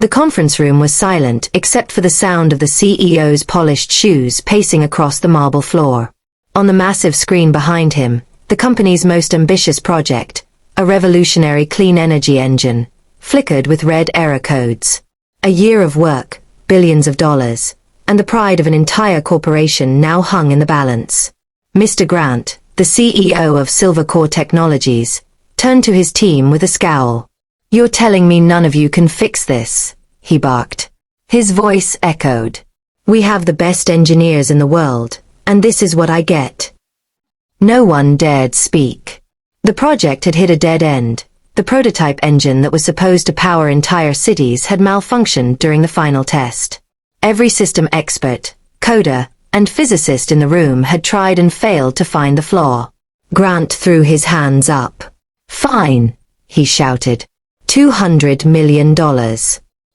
The conference room was silent except for the sound of the CEO's polished shoes pacing across the marble floor. On the massive screen behind him, the company's most ambitious project, a revolutionary clean energy engine, flickered with red error codes. A year of work, billions of dollars, and the pride of an entire corporation now hung in the balance. Mr. Grant, the CEO of Silvercore Technologies, turned to his team with a scowl. "You're telling me none of you can fix this," he barked. His voice echoed. "We have the best engineers in the world, and this is what I get." No one dared speak. The project had hit a dead end. The prototype engine that was supposed to power entire cities had malfunctioned during the final test. Every system expert, coder, and physicist in the room had tried and failed to find the flaw. Grant threw his hands up. "Fine," he shouted. $200 million.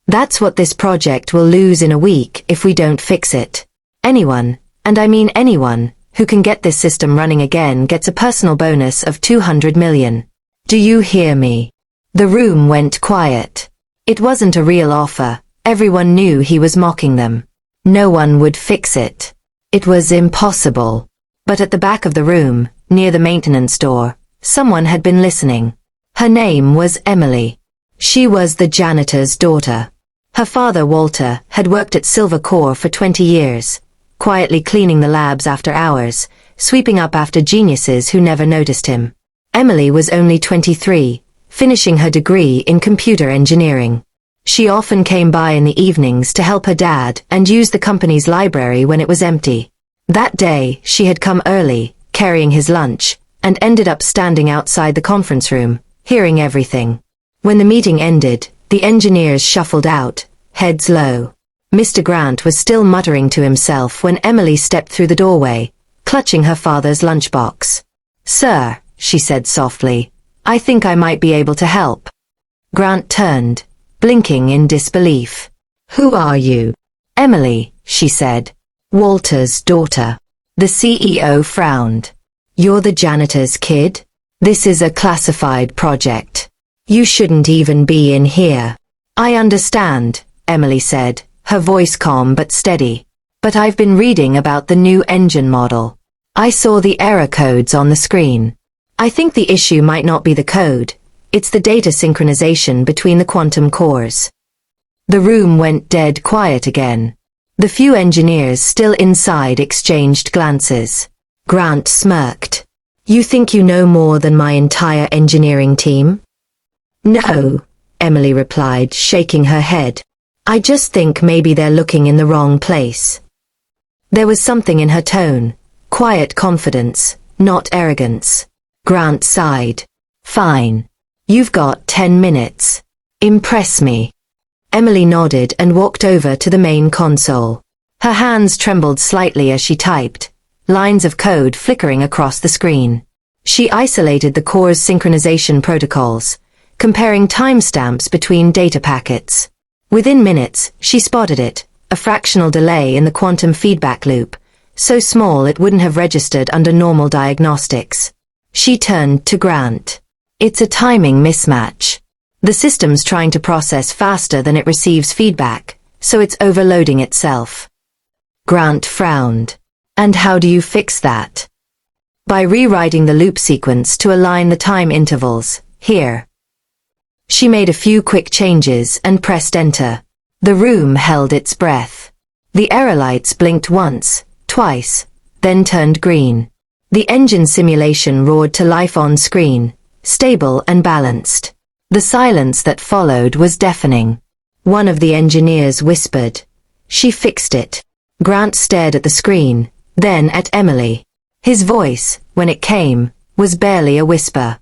That's what this project will lose in a week if we don't fix it. Anyone, and I mean anyone, who can get this system running again gets a personal bonus of $200 million. Do you hear me? The room went quiet. It wasn't a real offer. Everyone knew he was mocking them. No one would fix it. It was impossible. But at the back of the room, near the maintenance door, someone had been listening. Her name was Emily. She was the janitor's daughter. Her father, Walter, had worked at Silvercore for 20 years, quietly cleaning the labs after hours, sweeping up after geniuses who never noticed him. Emily was only 23, finishing her degree in computer engineering. She often came by in the evenings to help her dad and use the company's library when it was empty. That day, she had come early, carrying his lunch, and ended up standing outside the conference room, hearing everything. When the meeting ended, the engineers shuffled out, heads low. Mr. Grant was still muttering to himself when Emily stepped through the doorway, clutching her father's lunchbox. "Sir," she said softly, "I think I might be able to help." Grant turned, blinking in disbelief. "Who are you?" "Emily," she said. "Walter's daughter." The CEO frowned. "You're the janitor's kid? This is a classified project. You shouldn't even be in here." "I understand," Emily said, her voice calm but steady. "But I've been reading about the new engine model. I saw the error codes on the screen. I think the issue might not be the code, it's the data synchronization between the quantum cores." The room went dead quiet again. The few engineers still inside exchanged glances. Grant smirked. "You think you know more than my entire engineering team?" "No," Emily replied, shaking her head. "I just think maybe they're looking in the wrong place." There was something in her tone, quiet confidence, not arrogance. Grant sighed. "Fine. You've got 10 minutes. Impress me." Emily nodded and walked over to the main console. Her hands trembled slightly as she typed, lines of code flickering across the screen. She isolated the core's synchronization protocols, comparing timestamps between data packets. Within minutes, she spotted it, a fractional delay in the quantum feedback loop, so small it wouldn't have registered under normal diagnostics. She turned to Grant. "It's a timing mismatch. The system's trying to process faster than it receives feedback, so it's overloading itself." Grant frowned. "And how do you fix that?" "By rewriting the loop sequence to align the time intervals, here." She made a few quick changes and pressed enter. The room held its breath. The error lights blinked once, twice, then turned green. The engine simulation roared to life on screen, stable and balanced. The silence that followed was deafening. One of the engineers whispered, "She fixed it." Grant stared at the screen, then at Emily. His voice, when it came, was barely a whisper.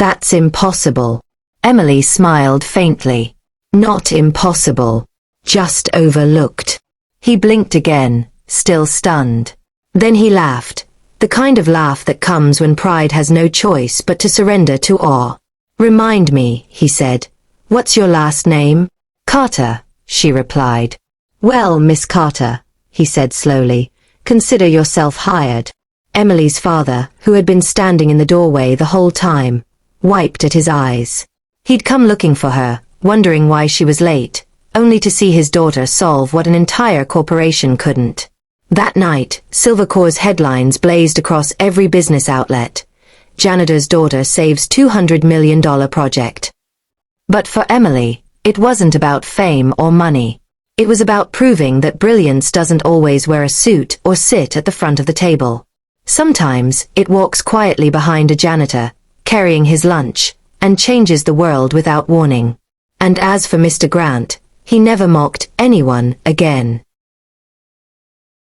That's impossible." Emily smiled faintly. "Not impossible. Just overlooked." He blinked again, still stunned. Then he laughed, the kind of laugh that comes when pride has no choice but to surrender to awe. "Remind me," he said, "what's your last name?" "Carter," she replied. "Well, Miss Carter," he said slowly, "consider yourself hired." Emily's father, who had been standing in the doorway the whole time, wiped at his eyes. He'd come looking for her, wondering why she was late, only to see his daughter solve what an entire corporation couldn't. That night, Silvercore's headlines blazed across every business outlet. Janitor's daughter saves $200 million project. But for Emily, it wasn't about fame or money. It was about proving that brilliance doesn't always wear a suit or sit at the front of the table. Sometimes, it walks quietly behind a janitor, carrying his lunch, and changes the world without warning. And as for Mr. Grant, he never mocked anyone again.